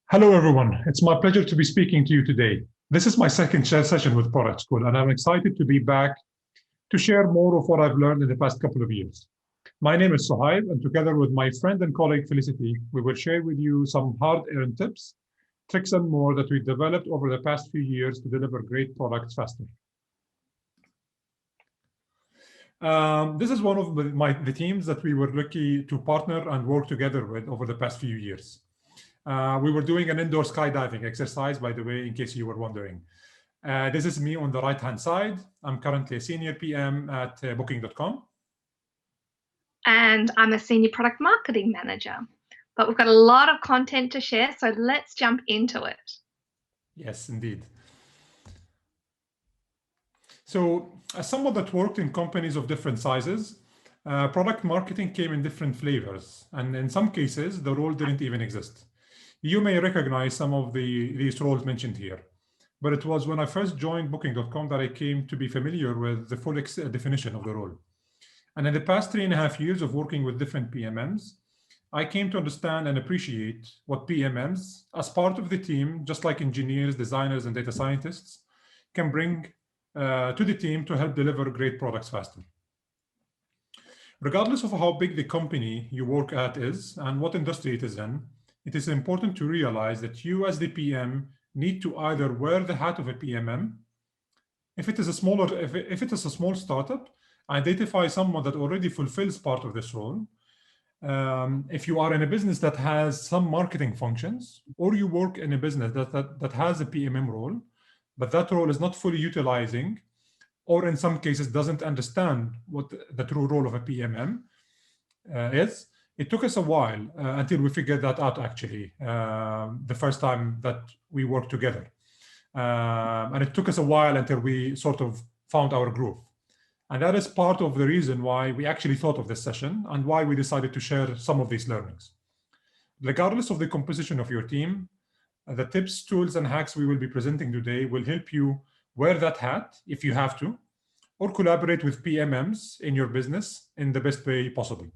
Hello, everyone. It's my pleasure to be speaking to you today. This is my second session with Product School, and I'm excited to be back to share more of what I've learned in the past couple of years. My name is Sohaib, and together with my friend and colleague Felicity, we will share with you some hard-earned tips, tricks, and more that we've developed over the past few years to deliver great products faster. This is one of the teams that we were lucky to partner and work together with over the past few years. We were doing an indoor skydiving exercise, by the way, in case you were wondering. This is me on the right-hand side. I'm currently a senior PM at Booking.com. And I'm a senior product marketing manager. But we've got a lot of content to share, so let's jump into it. Yes, indeed. So as someone that worked in companies of different sizes, product marketing came in different flavors. And in some cases, the role didn't even exist. You may recognize some of these roles mentioned here, but it was when I first joined Booking.com that I came to be familiar with the full definition of the role. And in the past 3.5 years of working with different PMMs, I came to understand and appreciate what PMMs, as part of the team, just like engineers, designers, and data scientists, can bring to the team to help deliver great products faster. Regardless of how big the company you work at is and what industry it is in, it is important to realize that you as the PM need to either wear the hat of a PMM. If it is a small startup, identify someone that already fulfills part of this role. If you are in a business that has some marketing functions, or you work in a business that has a PMM role, but that role is not fully utilizing, or in some cases doesn't understand what the true role of a PMM is. It took us a while until we figured that out, actually, the first time that we worked together. And it took us a while until we sort of found our groove. And that is part of the reason why we actually thought of this session and why we decided to share some of these learnings. Regardless of the composition of your team, the tips, tools, and hacks we will be presenting today will help you wear that hat if you have to, or collaborate with PMMs in your business in the best way possible.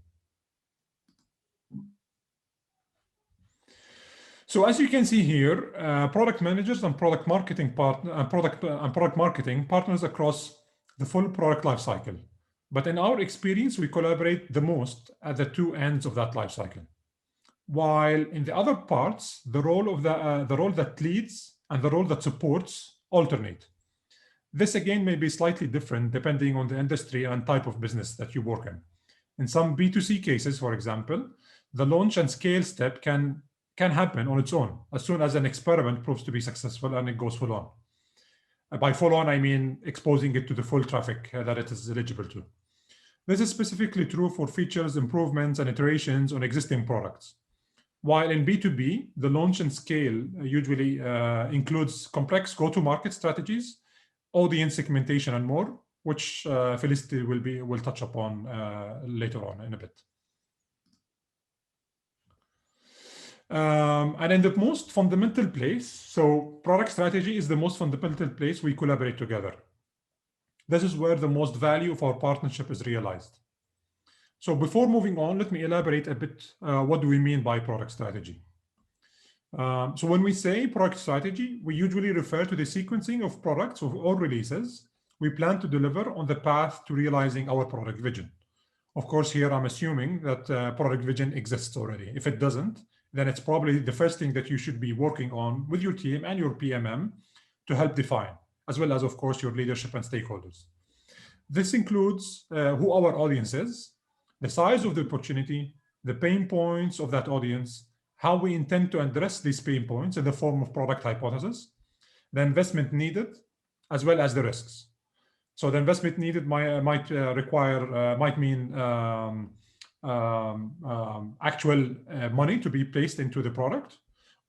So as you can see here, product managers and product marketing partners across the full product lifecycle. But in our experience, we collaborate the most at the two ends of that lifecycle. While in the other parts, the role that leads and the role that supports alternate. This again may be slightly different depending on the industry and type of business that you work in. In some B2C cases, for example, the launch and scale step can happen on its own as soon as an experiment proves to be successful and it goes full on. By full on, I mean exposing it to the full traffic that it is eligible to. This is specifically true for features, improvements, and iterations on existing products. While in B2B, the launch and scale usually includes complex go-to-market strategies, audience segmentation, and more, which Felicity will touch upon later on in a bit. And in the most fundamental place, so product strategy is the most fundamental place we collaborate together. This is where the most value of our partnership is realized. So before moving on, let me elaborate a bit. What do we mean by product strategy? So when we say product strategy, we usually refer to the sequencing of products or releases we plan to deliver on the path to realizing our product vision. Of course, here I'm assuming that product vision exists already. If it doesn't, then it's probably the first thing that you should be working on with your team and your PMM to help define, as well as, of course, your leadership and stakeholders. This includes who our audience is, the size of the opportunity, the pain points of that audience, how we intend to address these pain points in the form of product hypothesis, the investment needed, as well as the risks. So the investment needed might mean actual money to be placed into the product,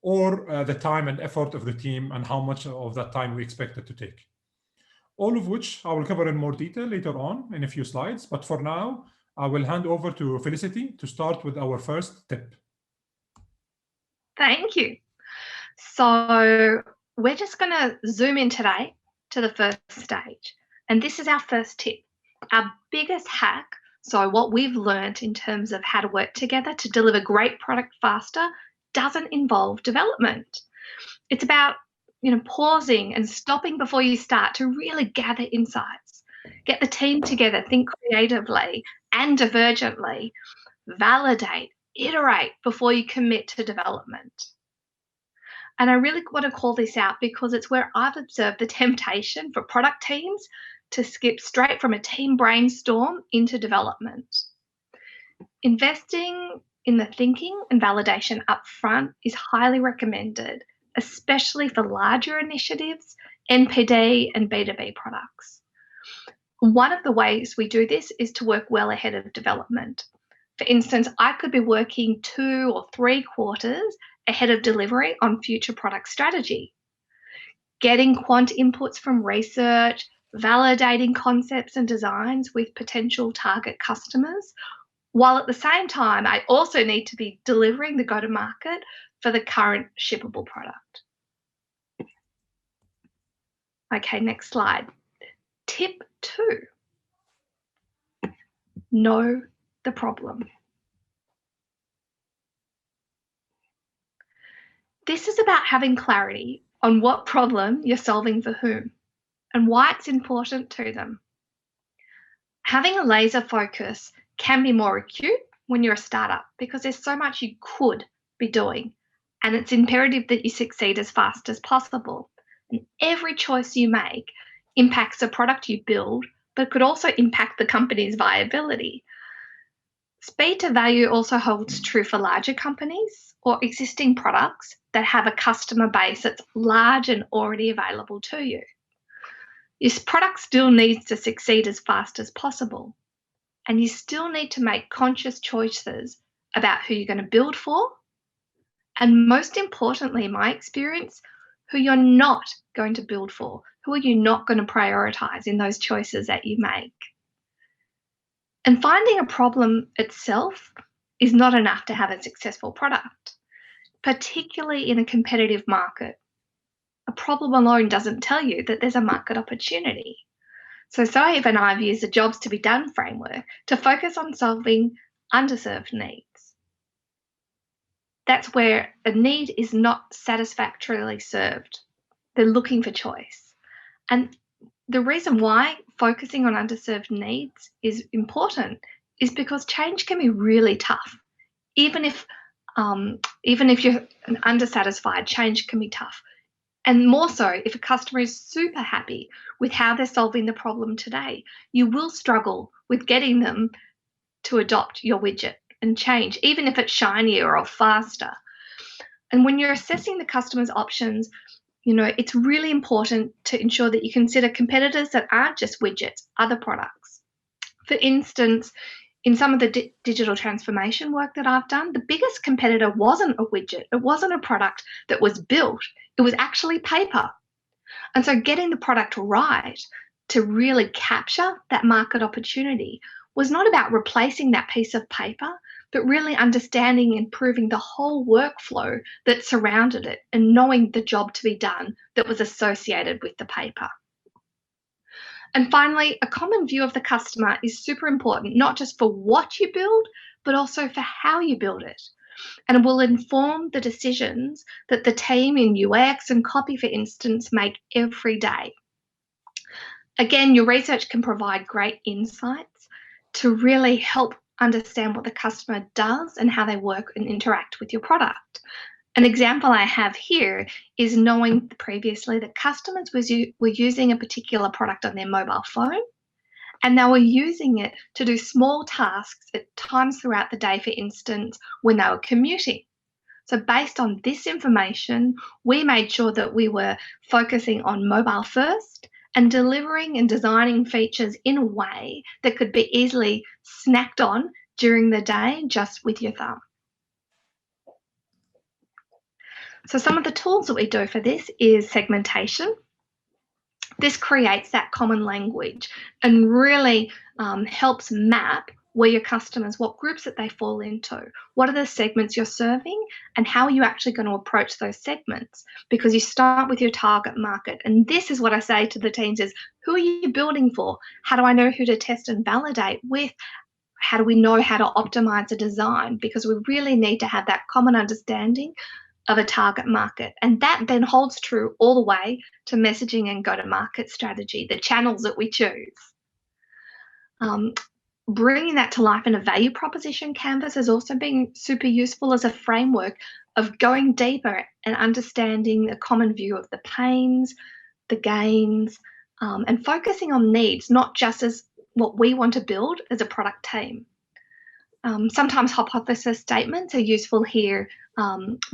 or the time and effort of the team and how much of that time we expect it to take. All of which I will cover in more detail later on in a few slides. But for now, I will hand over to Felicity to start with our first tip. Thank you. So we're just going to zoom in today to the first stage. And this is our first tip, our biggest hack. So what we've learned in terms of how to work together to deliver great product faster doesn't involve development. It's about, pausing and stopping before you start to really gather insights, get the team together, think creatively and divergently, validate, iterate before you commit to development. And I really want to call this out because it's where I've observed the temptation for product teams to skip straight from a team brainstorm into development. Investing in the thinking and validation up front is highly recommended, especially for larger initiatives, NPD and B2B products. One of the ways we do this is to work well ahead of development. For instance, I could be working 2 or 3 quarters ahead of delivery on future product strategy, getting quant inputs from research, validating concepts and designs with potential target customers, while at the same time, I also need to be delivering the go-to-market for the current shippable product. Okay, next slide. Tip 2, know the problem. This is about having clarity on what problem you're solving for whom and why it's important to them. Having a laser focus can be more acute when you're a startup because there's so much you could be doing, and it's imperative that you succeed as fast as possible. And every choice you make impacts the product you build, but could also impact the company's viability. Speed to value also holds true for larger companies or existing products that have a customer base that's large and already available to you. Your product still needs to succeed as fast as possible, and you still need to make conscious choices about who you're going to build for, and most importantly, in my experience, who you're not going to build for, who are you not going to prioritize in those choices that you make. And finding a problem itself is not enough to have a successful product, particularly in a competitive market. A problem alone doesn't tell you that there's a market opportunity. So Sohaib and I have used the Jobs to be Done framework to focus on solving underserved needs. That's where a need is not satisfactorily served. They're looking for choice. And the reason why focusing on underserved needs is important is because change can be really tough. Even if you're undersatisfied, change can be tough. And more so if a customer is super happy with how they're solving the problem today, you will struggle with getting them to adopt your widget and change, even if it's shinier or faster. And when you're assessing the customer's options, it's really important to ensure that you consider competitors that aren't just widgets, other products. For instance, in some of the digital transformation work that I've done, the biggest competitor wasn't a widget. It wasn't a product that was built. It was actually paper. And so getting the product right to really capture that market opportunity was not about replacing that piece of paper, but really understanding and improving the whole workflow that surrounded it and knowing the job to be done that was associated with the paper. And finally, a common view of the customer is super important, not just for what you build, but also for how you build it. And it will inform the decisions that the team in UX and copy, for instance, make every day. Again, your research can provide great insights to really help understand what the customer does and how they work and interact with your product. An example I have here is knowing previously that customers were using a particular product on their mobile phone, and they were using it to do small tasks at times throughout the day, for instance, when they were commuting. So based on this information, we made sure that we were focusing on mobile first and delivering and designing features in a way that could be easily snacked on during the day just with your thumb. So some of the tools that we do for this is segmentation. This creates that common language and really helps map where your customers, what groups that they fall into, what are the segments you're serving, and how are you actually going to approach those segments, because you start with your target market. And this is what I say to the teams is, who are you building for? How do I know who to test and validate with? How do we know how to optimize a design? Because we really need to have that common understanding of a target market. And that then holds true all the way to messaging and go-to-market strategy, the channels that we choose. Bringing that to life in a value proposition canvas has also been super useful as a framework of going deeper and understanding a common view of the pains, the gains, and focusing on needs, not just as what we want to build as a product team. Sometimes hypothesis statements are useful here,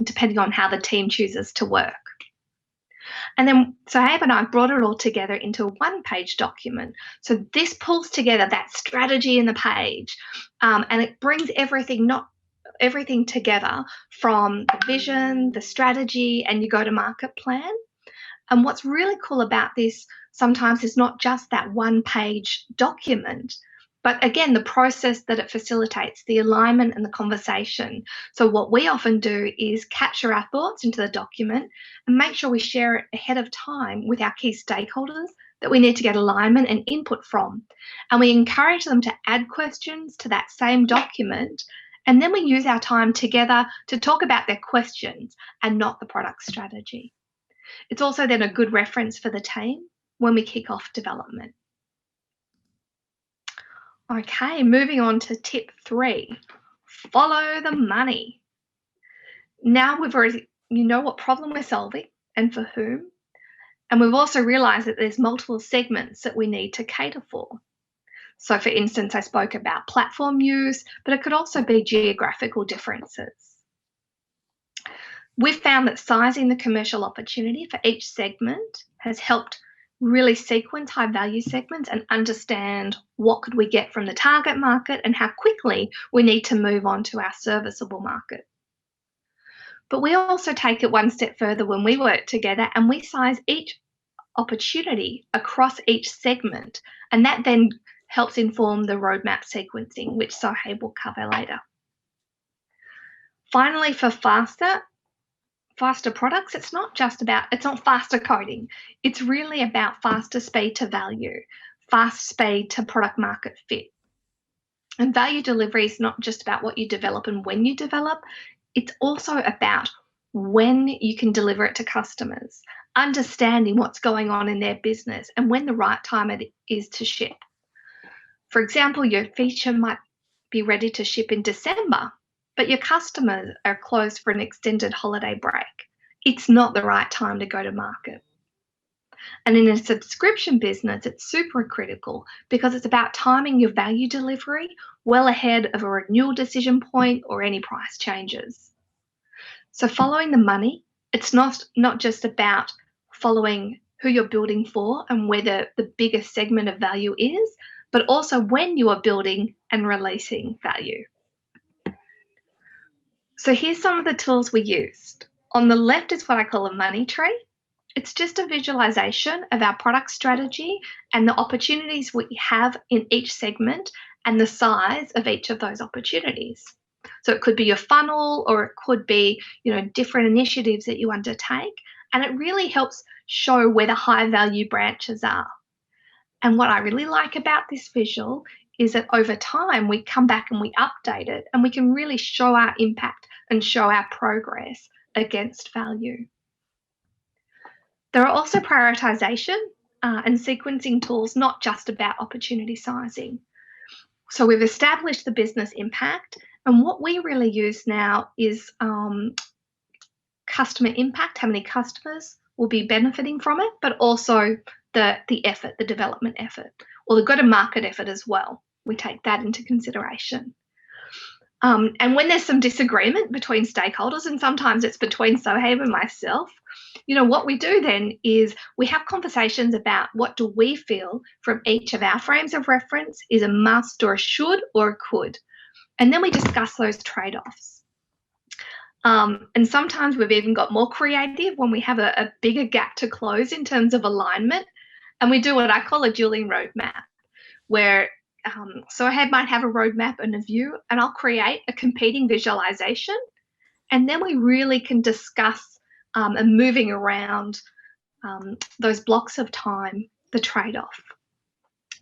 depending on how the team chooses to work. And then Sohaib and I brought it all together into a one-page document. So this pulls together that strategy in the page, and it brings everything together from the vision, the strategy, and your go-to-market plan. And what's really cool about this sometimes is not just that one-page document, but again, the process that it facilitates, the alignment and the conversation. So what we often do is capture our thoughts into the document and make sure we share it ahead of time with our key stakeholders that we need to get alignment and input from. And we encourage them to add questions to that same document. And then we use our time together to talk about their questions and not the product strategy. It's also then a good reference for the team when we kick off development. Okay, moving on to tip 3, follow the money. Now you know what problem we're solving and for whom. And we've also realized that there's multiple segments that we need to cater for. So for instance, I spoke about platform use, but it could also be geographical differences. We've found that sizing the commercial opportunity for each segment has helped really sequence high value segments and understand what could we get from the target market and how quickly we need to move on to our serviceable market. But we also take it one step further when we work together and we size each opportunity across each segment, and that then helps inform the roadmap sequencing, which Sohaib will cover later. Finally, for faster products, it's not faster coding. It's really about faster speed to value, fast speed to product market fit. And value delivery is not just about what you develop and when you develop, it's also about when you can deliver it to customers, understanding what's going on in their business and when the right time it is to ship. For example, your feature might be ready to ship in December, but your customers are closed for an extended holiday break. It's not the right time to go to market. And in a subscription business, it's super critical because it's about timing your value delivery well ahead of a renewal decision point or any price changes. So following the money, it's not just about following who you're building for and where the biggest segment of value is, but also when you are building and releasing value. So here's some of the tools we used. On the left is what I call a money tree. It's just a visualization of our product strategy and the opportunities we have in each segment and the size of each of those opportunities. So it could be your funnel or it could be, different initiatives that you undertake. And it really helps show where the high value branches are. And what I really like about this visual is that over time we come back and we update it and we can really show our impact and show our progress against value. There are also prioritization and sequencing tools, not just about opportunity sizing. So we've established the business impact, and what we really use now is customer impact, how many customers will be benefiting from it, but also the effort, the development effort, or the go-to-market effort as well. We take that into consideration. And when there's some disagreement between stakeholders, and sometimes it's between Sohaib and myself, what we do then is we have conversations about what do we feel from each of our frames of reference is a must or a should or a could. And then we discuss those trade-offs. And sometimes we've even got more creative when we have a bigger gap to close in terms of alignment. And we do what I call a dueling roadmap, where Sohaib might have a roadmap and a view, and I'll create a competing visualization. And then we really can discuss and moving around those blocks of time, the trade-off.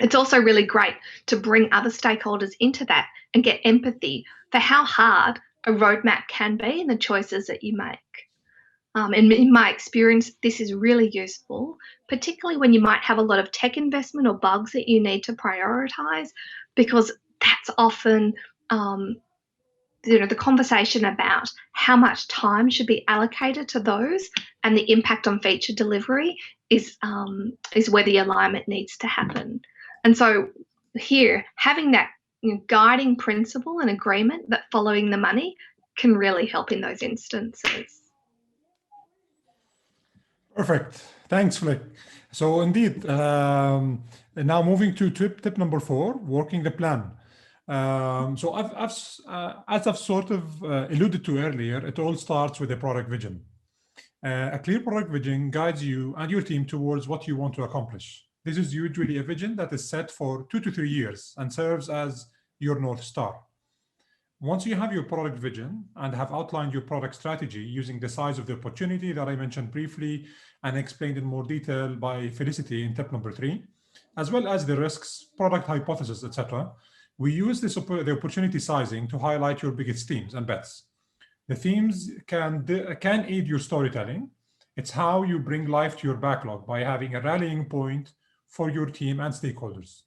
It's also really great to bring other stakeholders into that and get empathy for how hard a roadmap can be and the choices that you make. And in my experience, this is really useful, particularly when you might have a lot of tech investment or bugs that you need to prioritize, because that's often the conversation about how much time should be allocated to those and the impact on feature delivery is where the alignment needs to happen. And so here, having that guiding principle and agreement that following the money can really help in those instances. Perfect. Thanks, Flick. So indeed, now moving to tip number 4, working the plan. So as I've sort of alluded to earlier, it all starts with a product vision. A clear product vision guides you and your team towards what you want to accomplish. This is usually a vision that is set for 2 to 3 years and serves as your North Star. Once you have your product vision and have outlined your product strategy using the size of the opportunity that I mentioned briefly and explained in more detail by Felicity in tip number 3, as well as the risks, product hypothesis, etc., we use the opportunity sizing to highlight your biggest themes and bets. The themes can aid your storytelling. It's how you bring life to your backlog by having a rallying point for your team and stakeholders.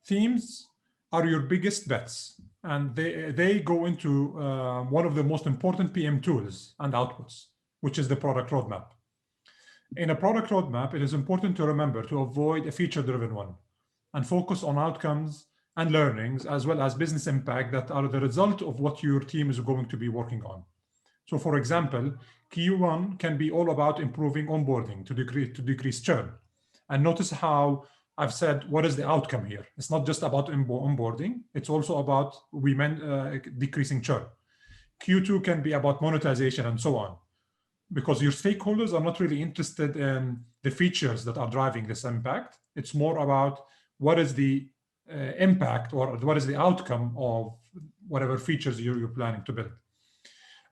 Themes are your biggest bets, and they go into one of the most important PM tools and outputs, which is the product roadmap. In a product roadmap, it is important to remember to avoid a feature-driven one and focus on outcomes and learnings, as well as business impact that are the result of what your team is going to be working on. So for example, Q1 can be all about improving onboarding to decrease churn. And notice how I've said, what is the outcome here? It's not just about onboarding, it's also about decreasing churn. Q2 can be about monetization and so on, because your stakeholders are not really interested in the features that are driving this impact. It's more about what is the impact or what is the outcome of whatever features you're planning to build.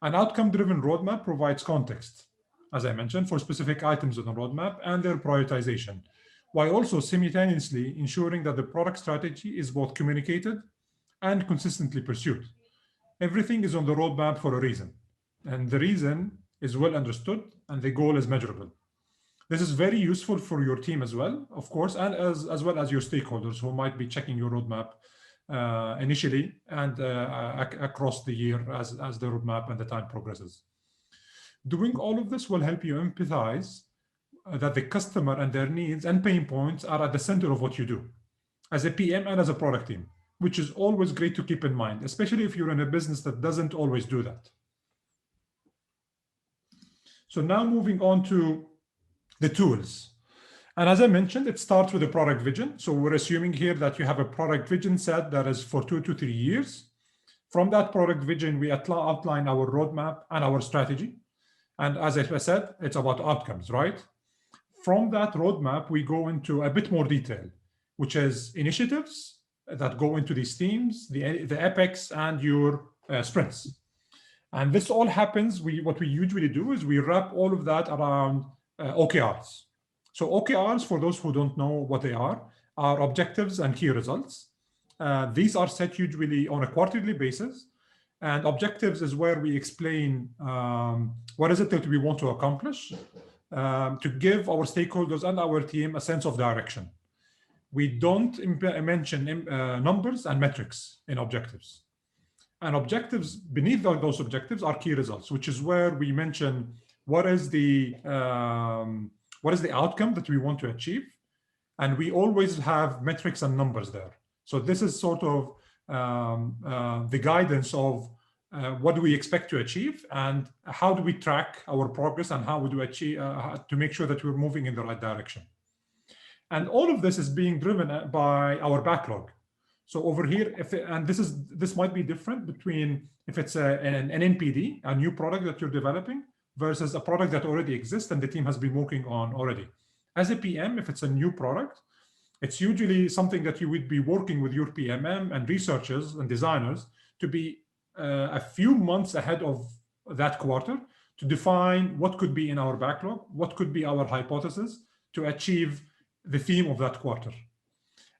An outcome-driven roadmap provides context, as I mentioned, for specific items on the roadmap and their prioritization, while also simultaneously ensuring that the product strategy is both communicated and consistently pursued. Everything is on the roadmap for a reason, and the reason is well understood and the goal is measurable. This is very useful for your team as well, of course, and as well as your stakeholders who might be checking your roadmap initially and across the year as the roadmap and the time progresses. Doing all of this will help you empathize that the customer and their needs and pain points are at the center of what you do as a PM and as a product team, which is always great to keep in mind, especially if you're in a business that doesn't always do that. So now moving on to the tools. And as I mentioned, it starts with a product vision. So we're assuming here that you have a product vision set that is for 2 to 3 years. From that product vision, we outline our roadmap and our strategy. And as I said, it's about outcomes, right? From that roadmap, we go into a bit more detail, which is initiatives that go into these themes, the epics and your sprints. And this all happens, what we usually do is we wrap all of that around OKRs. So OKRs, for those who don't know what they are objectives and key results. These are set usually on a quarterly basis. And objectives is where we explain what is it that we want to accomplish to give our stakeholders and our team a sense of direction. We don't mention numbers and metrics in objectives. And objectives, beneath those objectives are key results, which is where we mention what is the outcome that we want to achieve. And we always have metrics and numbers there. So this is sort of the guidance of what do we expect to achieve and how do we track our progress and how we do achieve to make sure that we're moving in the right direction. And all of this is being driven by our backlog. So over here, this might be different between if it's an NPD, a new product that you're developing, versus a product that already exists and the team has been working on already. As a PM, if it's a new product, it's usually something that you would be working with your PMM and researchers and designers to be a few months ahead of that quarter to define what could be in our backlog, what could be our hypothesis to achieve the theme of that quarter.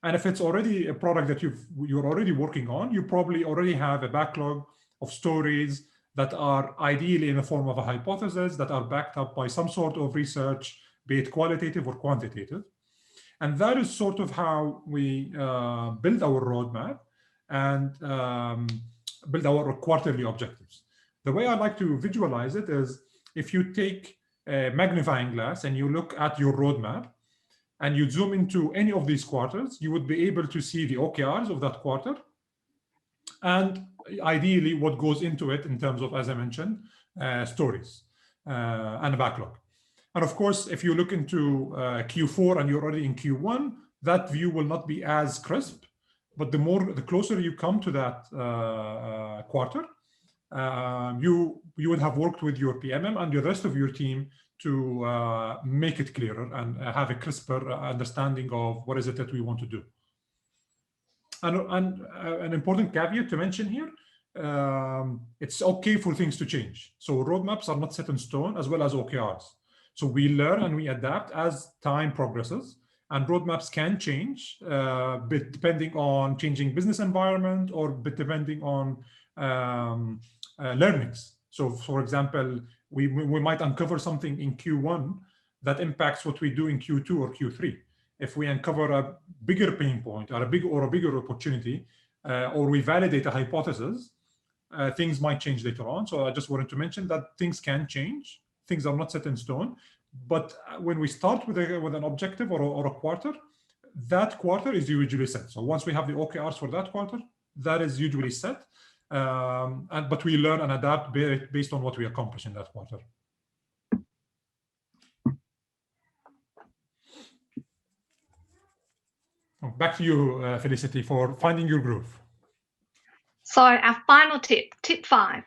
And if it's already a product that you're already working on, you probably already have a backlog of stories that are ideally in the form of a hypothesis that are backed up by some sort of research, be it qualitative or quantitative. And that is sort of how we build our roadmap and build our quarterly objectives. The way I like to visualize it is if you take a magnifying glass and you look at your roadmap and you zoom into any of these quarters, you would be able to see the OKRs of that quarter and ideally what goes into it in terms of, as I mentioned, stories and a backlog. And of course, if you look into Q4 and you're already in Q1, that view will not be as crisp, but the closer you come to that quarter, you would have worked with your PMM and the rest of your team to make it clearer and have a crisper understanding of what is it that we want to do. And an important caveat to mention here, it's okay for things to change. So roadmaps are not set in stone, as well as OKRs. So we learn and we adapt as time progresses, and roadmaps can change depending on changing business environment or depending on learnings. So for example, we might uncover something in Q1 that impacts what we do in Q2 or Q3. If we uncover a bigger pain point or a bigger opportunity, or we validate a hypothesis, things might change later on. So I just wanted to mention that things can change. Things are not set in stone. But when we start with an objective or a quarter, that quarter is usually set. So once we have the OKRs for that quarter, that is usually set. But we learn and adapt based on what we accomplish in that quarter. Back to you, Felicity, for finding your groove. So our final tip 5,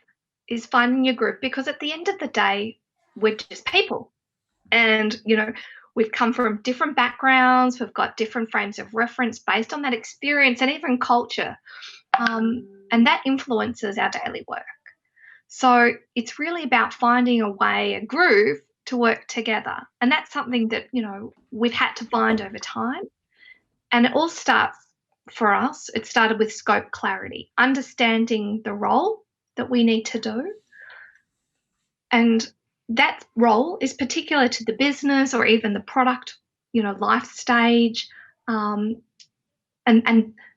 is finding your groove, because at the end of the day, we're just people. And, we've come from different backgrounds, we've got different frames of reference based on that experience and even culture. And that influences our daily work. So it's really about finding a groove to work together. And that's something that, we've had to find over time. And it all starts, for us, it started with scope clarity, understanding the role that we need to do. And that role is particular to the business or even the product, life stage. And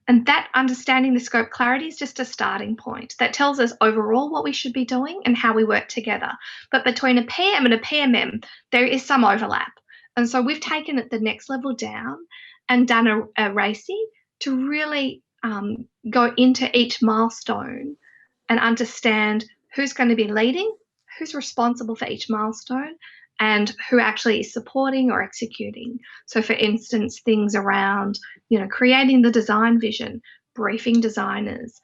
that understanding the scope clarity is just a starting point. That tells us overall what we should be doing and how we work together. But between a PM and a PMM, there is some overlap. And so we've taken it the next level down and done a RACI to really go into each milestone and understand who's going to be leading, who's responsible for each milestone, and who actually is supporting or executing. So for instance, things around, creating the design vision, briefing designers,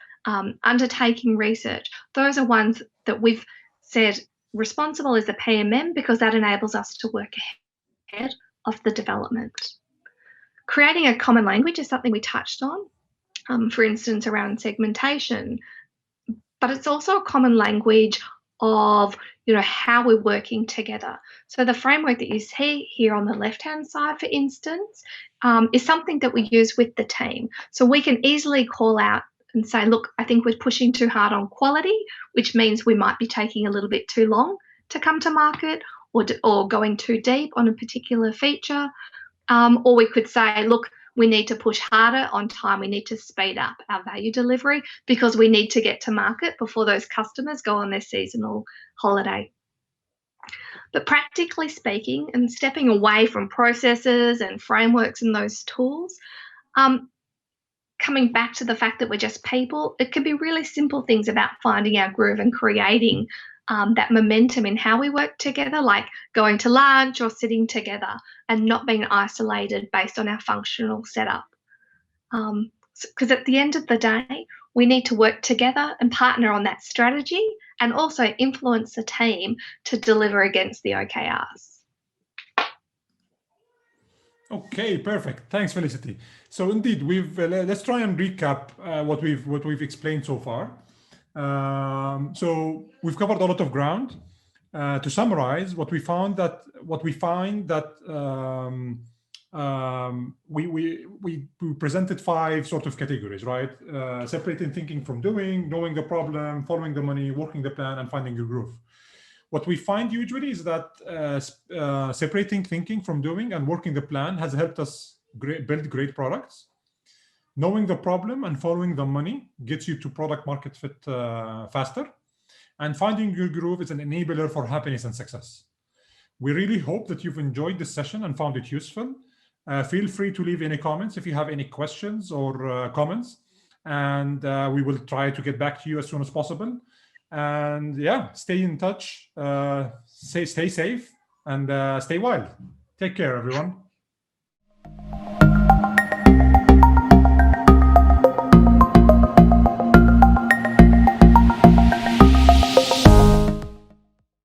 undertaking research. Those are ones that we've said responsible is the PMM, because that enables us to work ahead of the development. Creating a common language is something we touched on, for instance, around segmentation. But it's also a common language of, how we're working together. So the framework that you see here on the left-hand side, for instance, is something that we use with the team. So we can easily call out and say, look, I think we're pushing too hard on quality, which means we might be taking a little bit too long to come to market, or going too deep on a particular feature. Or we could say, look, we need to push harder on time. We need to speed up our value delivery because we need to get to market before those customers go on their seasonal holiday. But practically speaking, and stepping away from processes and frameworks and those tools, coming back to the fact that we're just people, it could be really simple things about finding our groove and creating that momentum in how we work together, like going to lunch or sitting together and not being isolated based on our functional setup. Because at the end of the day, we need to work together and partner on that strategy and also influence the team to deliver against the OKRs. Okay, perfect. Thanks, Felicity. So indeed, let's try and recap what we've explained so far. So we've covered a lot of ground. To summarize, what we find that we presented 5 sort of categories, right? Separating thinking from doing, knowing the problem, following the money, working the plan, and finding your groove. What we find usually is that separating thinking from doing and working the plan has helped us build great products. Knowing the problem and following the money gets you to product market fit faster. And finding your groove is an enabler for happiness and success. We really hope that you've enjoyed this session and found it useful. Feel free to leave any comments if you have any questions or comments. And we will try to get back to you as soon as possible. And yeah, stay in touch, stay safe, and stay wild. Take care, everyone.